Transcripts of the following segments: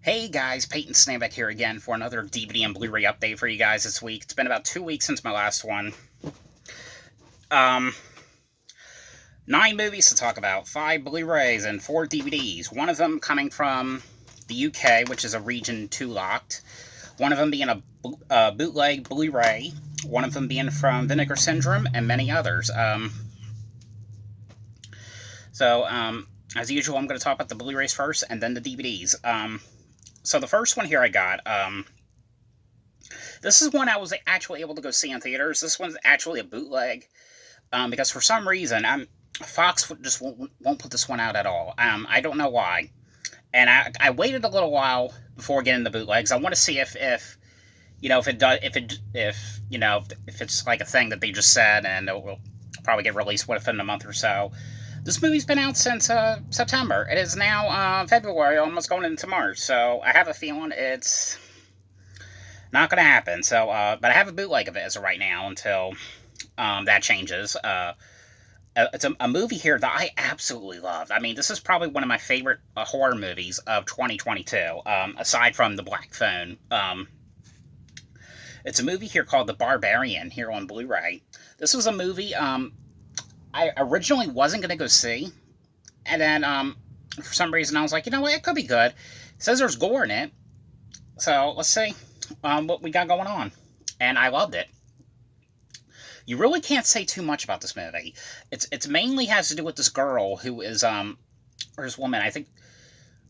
Hey guys, Peyton Snayback here again for another DVD and Blu-ray update for you guys this week. It's been about 2 weeks since my last one. Um, 9 movies to talk about, 5 Blu-rays and 4 DVDs. One of them coming from the UK, which is a Region 2 locked. One of them being a bootleg Blu-ray. One of them being from Vinegar Syndrome, and many others. As usual, I'm going to talk about the Blu-rays first, and then the DVDs. So the first one here I got, this is one I was actually able to go see in theaters. This one's actually a bootleg, because for some reason, Fox just won't put this one out at all. I don't know why. And I waited a little while before getting the bootlegs. I want to see if it's like a thing that they just said and it will probably get released within a month or so. This movie's been out since September. It is now February, almost going into March. So I have a feeling it's not going to happen. So, but I have a bootleg of it as of right now until that changes. It's a movie here that I absolutely loved. I mean, this is probably one of my favorite horror movies of 2022, aside from The Black Phone. It's a movie here called The Barbarian here on Blu-ray. This was a movie I originally wasn't going to go see, and then for some reason I was like, you know what, it could be good. It says there's gore in it, so let's see what we got going on. And I loved it. You really can't say too much about this movie. It's mainly has to do with this girl who is or this woman. I think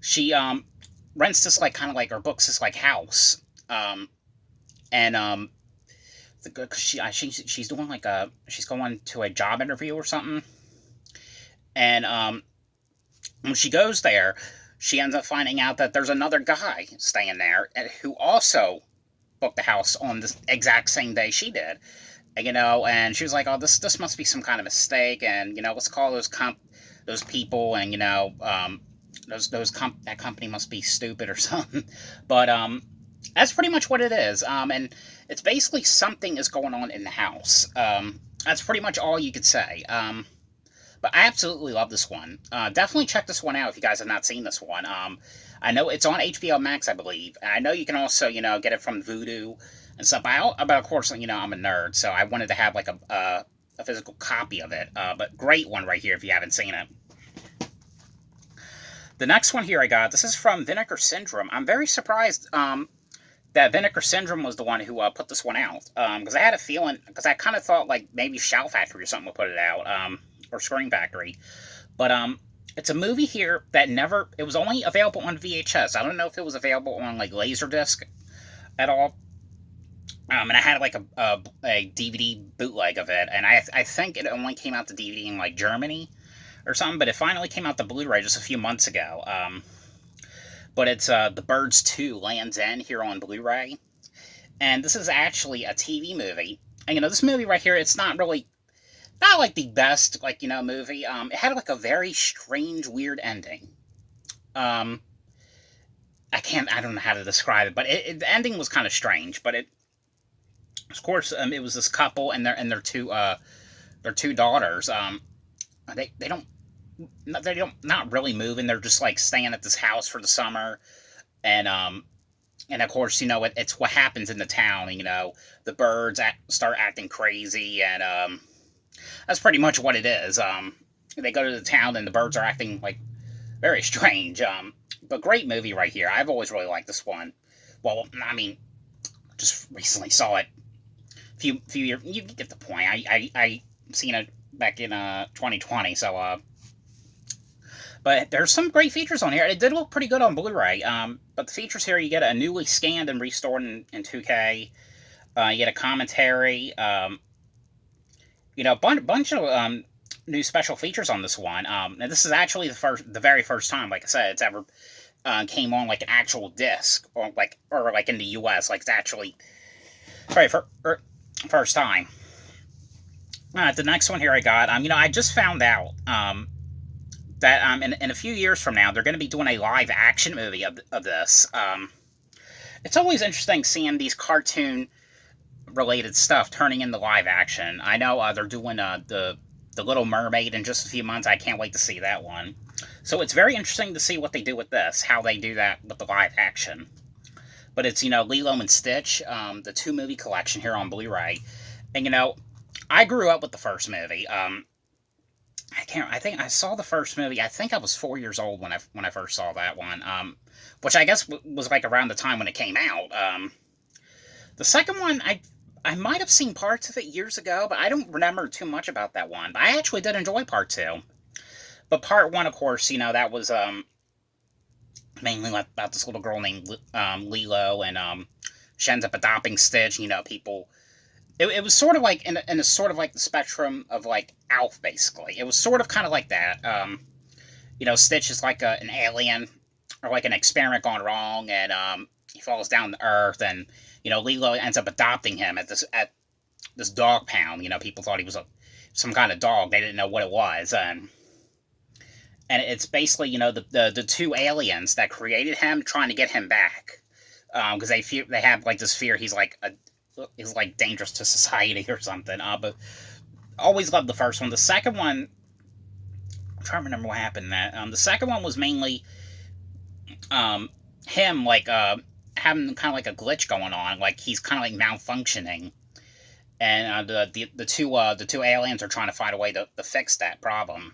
she rents this like kind of like or books this like house, and she's doing like she's going to a job interview or something, and when she goes there, she ends up finding out that there's another guy staying there who also booked the house on the exact same day she did. And she was like, "Oh, this must be some kind of mistake," and let's call those people, and that company must be stupid or something. But that's pretty much what it is. And it's basically something is going on in the house. That's pretty much all you could say. But I absolutely love this one. Definitely check this one out if you guys have not seen this one. I know it's on HBO Max, I believe. And I know you can also, get it from Vudu and stuff. But of course, I'm a nerd, so I wanted to have like a physical copy of it. But great one right here if you haven't seen it. The next one here I got, this is from Vinegar Syndrome. I'm very surprised that Vinegar Syndrome was the one who put this one out. Because I had a feeling, because I kind of thought like maybe Shout Factory or something would put it out, or Scream Factory. But it's a movie here that it was only available on VHS. I don't know if it was available on like Laserdisc at all. And I had like a DVD bootleg of it, and I think it only came out to DVD in like Germany or something, but it finally came out to Blu-ray just a few months ago. But it's The Birds 2 Land's End here on Blu-ray. And this is actually a TV movie. And, this movie right here, it's not like the best, movie. It had, like, a very strange, weird ending. I don't know how to describe it, but the ending was kind of strange. But of course, it was this couple and their two daughters. They're not really moving. They're just like staying at this house for the summer, and of course, it's what happens in the town. The birds start acting crazy, and that's pretty much what it is. They go to the town, and the birds are acting like very strange. But great movie right here. I've always really liked this one. Well, I mean, just recently saw it. Few years. You get the point. I seen it back in 2020. So but there's some great features on here. It did look pretty good on Blu-ray. But the features here, you get a newly scanned and restored in 2K. You get a commentary. A bunch of new special features on this one. And this is actually the very first time, like I said, it's ever came on like an actual disc, or in the U.S. Like it's actually first time. The next one here I got. I just found out that in a few years from now, they're going to be doing a live action movie of this. It's always interesting seeing these cartoon related stuff turning into live action. I know they're doing the Little Mermaid in just a few months. I can't wait to see that one. So it's very interesting to see what they do with this, how they do that with the live action. But it's, Lilo and Stitch, the two movie collection here on Blu-ray. And, I grew up with the first movie. I think I saw the first movie. I think I was 4 years old when I first saw that one. Which I guess was like around the time when it came out. The second one, I might have seen parts of it years ago, but I don't remember too much about that one. But I actually did enjoy part two. But part one, of course, that was mainly about this little girl named Lilo, and she ends up adopting Stitch. People. It was sort of like in a sort of like the spectrum of like Alf, basically. It was sort of kind of like that. Stitch is like an alien or like an experiment gone wrong, and he falls down to Earth, and Lilo ends up adopting him at this dog pound. People thought he was some kind of dog. They didn't know what it was, and it's basically the two aliens that created him trying to get him back, because they have like this fear he's like dangerous to society or something. But always loved the first one. The second one, I'm trying to remember what happened in that. The second one was mainly him like having kind of like a glitch going on, like he's kind of like malfunctioning, and the two aliens are trying to find a way to fix that problem.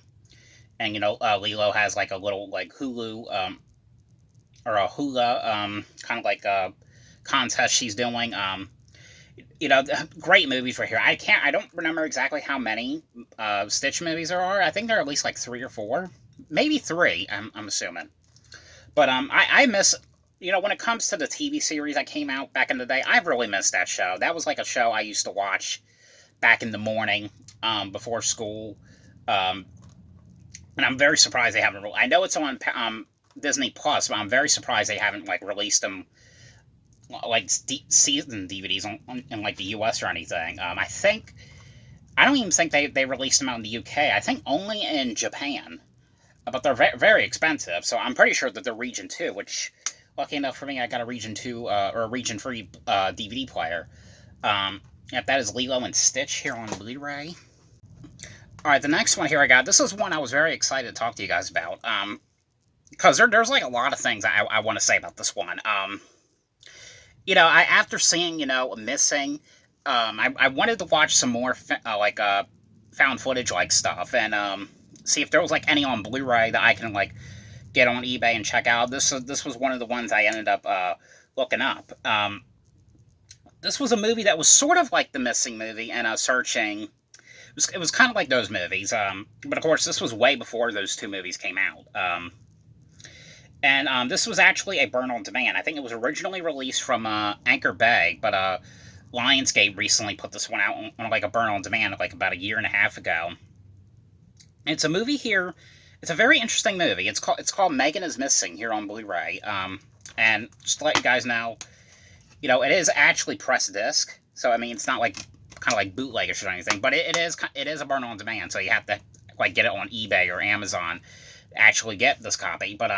And Lilo has like a little like Hulu or a hula kind of like a contest she's doing. Great movies right here. I don't remember exactly how many Stitch movies there are. I think there are at least like 3 or 4, maybe 3. I'm assuming. But I miss, when it comes to the TV series that came out back in the day, I really missed that show. That was like a show I used to watch back in the morning before school. And I'm very surprised they haven't. I know it's on Disney Plus, but I'm very surprised they haven't like released them like season DVDs in like the US or anything. I don't even think they released them out in the UK. I think only in Japan. But they're very expensive, so I'm pretty sure that they're Region 2, which, lucky enough for me, I got a Region 2, or a Region 3 DVD player. Yep, that is Lilo and Stitch here on Blu-ray. Alright, the next one here I got, this is one I was very excited to talk to you guys about, because there's like a lot of things I want to say about this one. After seeing, Missing, I wanted to watch some more, found footage like stuff, and, see if there was like any on Blu-ray that I can like get on eBay and check out. This was one of the ones I ended up looking up. This was a movie that was sort of like the Missing movie, and searching. It was kind of like those movies, but of course this was way before those two movies came out. And this was actually a burn on demand. I think it was originally released from Anchor Bay, but Lionsgate recently put this one out on like a burn on demand like about a year and a half ago. It's a movie here. It's a very interesting movie. It's called Megan is Missing here on Blu-ray. And just to let you guys know, it is actually press disc. So I mean, it's not like kind of like bootlegish or anything, but it is a burn on demand. So you have to like get it on eBay or Amazon to actually get this copy. But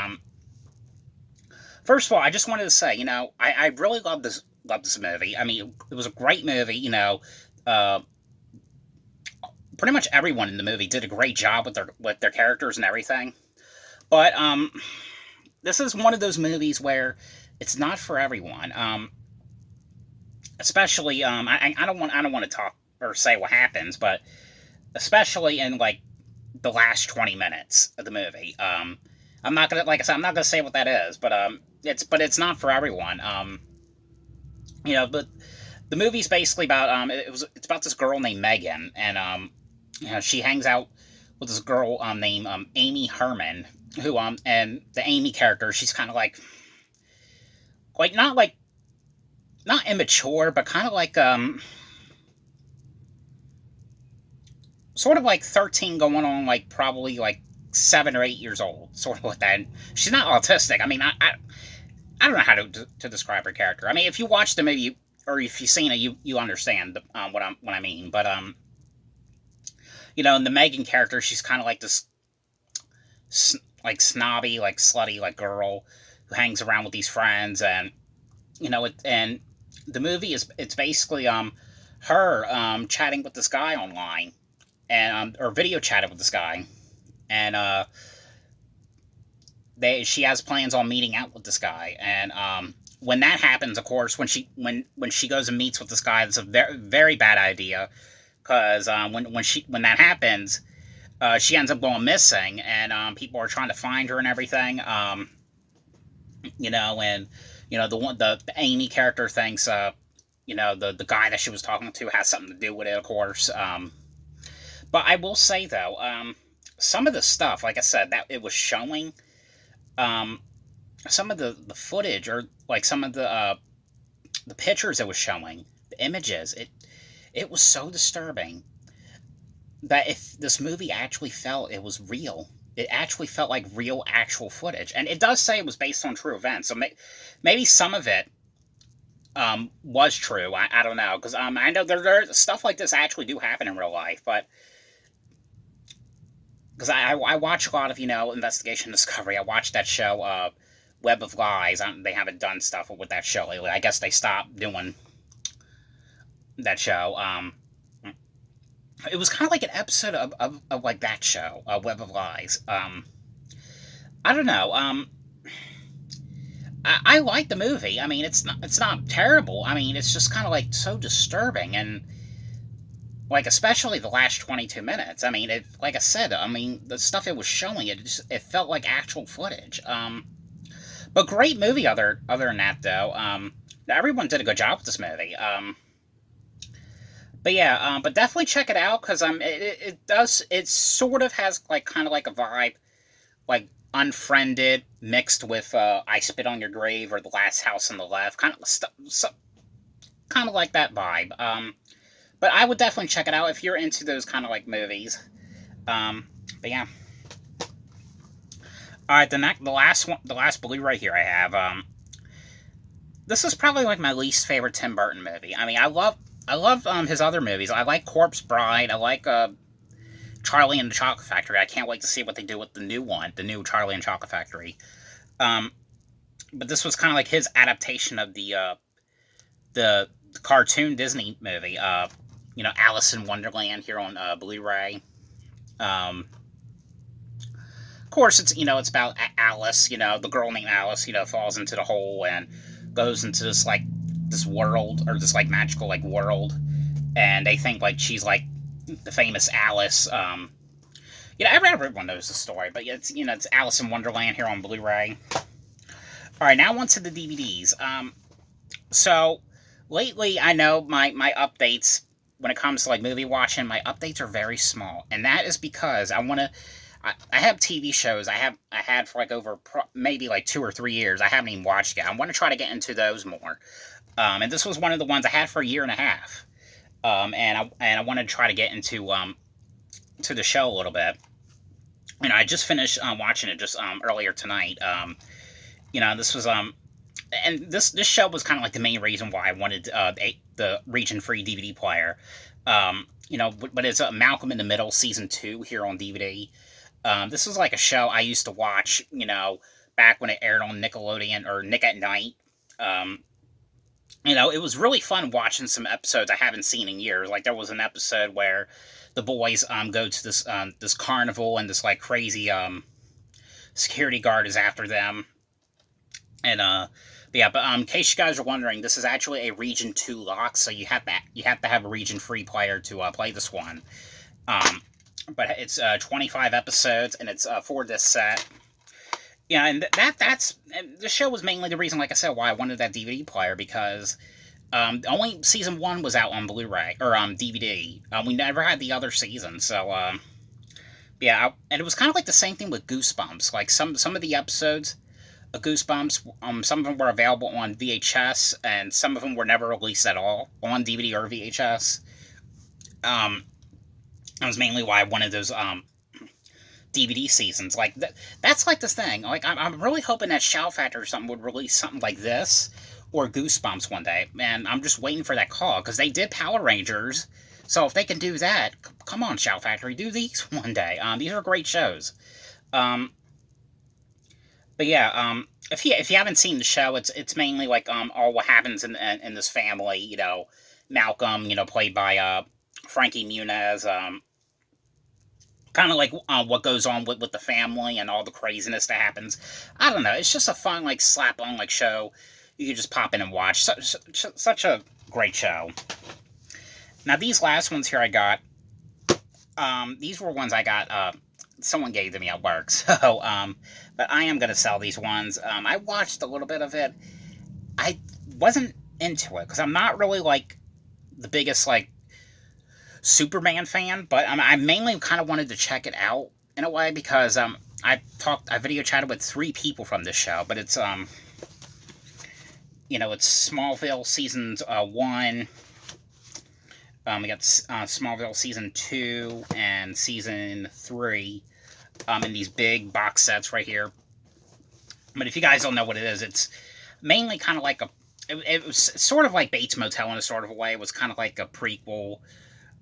first of all, I just wanted to say, I really love this movie. I mean, it was a great movie. Pretty much everyone in the movie did a great job with their characters and everything. But this is one of those movies where it's not for everyone. Especially I don't want to talk or say what happens, but especially in like the last 20 minutes of the movie. I'm not gonna, like I said, I'm not gonna say what that is, but it's not for everyone. But the movie's basically about it's about this girl named Megan, and she hangs out with this girl named Amy Herman, who and the Amy character, she's kind of like not immature, but kind of like sort of like 13 going on like probably like 7 or 8 years old, sort of like that. She's not autistic. I mean, I don't know how to describe her character. I mean, if you watch the movie or if you've seen it, you understand what I mean. But in the Megan character, she's kind of like this, like snobby, like slutty, like girl who hangs around with these friends, and and the movie it's basically her chatting with this guy online, and or video chatting with this guy, and she has plans on meeting out with this guy, and when that happens, of course, when she goes and meets with this guy, it's a very very bad idea, because when that happens, she ends up going missing, and people are trying to find her and everything. And the Amy character thinks the guy that she was talking to has something to do with it, of course. But I will say though, some of the stuff, like I said, that it was showing, some of the footage, or like some of the pictures it was showing, the images, it was so disturbing that if this movie actually felt it was real, it actually felt like real, actual footage. And it does say it was based on true events, so maybe some of it was true. I don't know, because I know there stuff like this actually do happen in real life, but because I watch a lot of investigation discovery. I watched that show Web of Lies. They haven't done stuff with that show lately. I guess they stopped doing that show. It was kind of like an episode of like that show, Web of Lies. I don't know. I like the movie. I mean, it's not terrible. I mean, it's just kind of like so disturbing, and like especially the last 22 minutes. I mean, like I said, I mean the stuff it was showing, it felt like actual footage. But great movie. Other than that, though, everyone did a good job with this movie. But yeah, but definitely check it out, because it sort of has like kind of like a vibe, like Unfriended mixed with I Spit on Your Grave or The Last House on the Left, kind of kind of like that vibe. But I would definitely check it out if you're into those kind of like movies. But yeah. All right, the last Blu-ray here I have. This is probably like my least favorite Tim Burton movie. I mean, I love his other movies. I like Corpse Bride. I like Charlie and the Chocolate Factory. I can't wait to see what they do with the new Charlie and Chocolate Factory. But this was kind of like his adaptation of the cartoon Disney movie. Alice in Wonderland here on Blu-ray. Of course, it's about Alice. The girl named Alice. Falls into the hole and goes into this world, or this like magical like world, and they think like she's like the famous Alice. Everyone knows the story, but it's Alice in Wonderland here on Blu-ray. All right, now on to the DVDs. So lately, I know my updates when it comes to like movie watching, my updates are very small, and that is because I have TV shows I had for like over maybe like 2 or 3 years I haven't even watched yet. I want to try to get into those more. And this was one of the ones I had for a year and a half. And I wanted to try to get into to the show a little bit. I just finished watching it just earlier tonight. This was and this show was kind of like the main reason why I wanted the region-free DVD player. But it's Malcolm in the Middle season 2 here on DVD. This was like a show I used to watch, back when it aired on Nickelodeon or Nick at Night. It was really fun watching some episodes I haven't seen in years. Like there was an episode where the boys go to this carnival, and this like crazy security guard is after them. And in case you guys are wondering, this is actually a Region 2 lock, so you have to have a Region free player to play this one. But it's 25 episodes, and it's 4-disc set. Yeah, and the show was mainly the reason, like I said, why I wanted that DVD player, because only season 1 was out on Blu-ray, or DVD. We never had the other season, so, and it was kind of like the same thing with Goosebumps. Like, some of the episodes of Goosebumps, some of them were available on VHS, and some of them were never released at all on DVD or VHS. That was mainly why I wanted those, DVD seasons. Like that's like this thing. Like I'm really hoping that Shout Factory or something would release something like this or Goosebumps one day. And I'm just waiting for that call, because they did Power Rangers. So if they can do that, come on, Shout Factory, do these one day. These are great shows. But yeah, if you haven't seen the show, it's mainly like all what happens in this family. Malcolm, played by Frankie Muniz. kind of like what goes on with the family and all the craziness that happens. I don't know. It's just a fun, like, slap-on, like, show. You can just pop in and watch. Such a great show. Now, these last ones here I got, these were ones I got, someone gave to me at work. So, but I am going to sell these ones. I watched a little bit of it. I wasn't into it, because I'm not really, like, the biggest, like, Superman fan, but I mainly kind of wanted to check it out in a way, because I video chatted with 3 people from this show, but it's you know, it's Smallville seasons 1. We got Smallville season 2 and season 3 in these big box sets right here. But if you guys don't know what it is, it's mainly kind of like it was sort of like Bates Motel in a sort of a way. It was kind of like a prequel,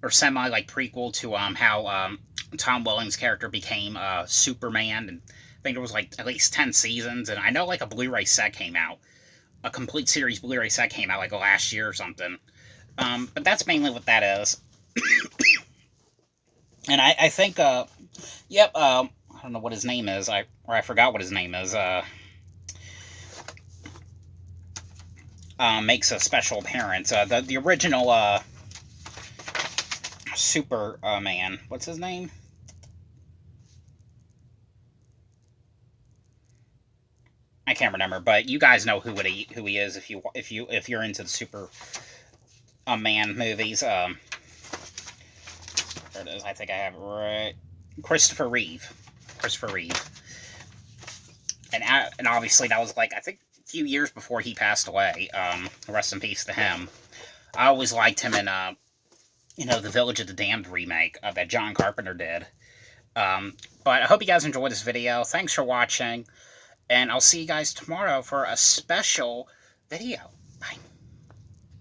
or semi like prequel to how Tom Welling's character became Superman. And I think there was like at least 10 seasons. And I know like a Blu-ray set came out, a complete series Blu-ray set came out like last year or something. But that's mainly what that is. And I think yep, I don't know what his name is. I forgot what his name is. Makes a special appearance. The original Superman. What's his name? I can't remember, but you guys know who he is if you're into the Superman movies. There it is. I think I have it right. Christopher Reeve. And obviously that was like, I think, a few years before he passed away. Rest in peace to him. I always liked him in you know, the Village of the Damned remake that John Carpenter did. But I hope you guys enjoyed this video. Thanks for watching, and I'll see you guys tomorrow for a special video. Bye.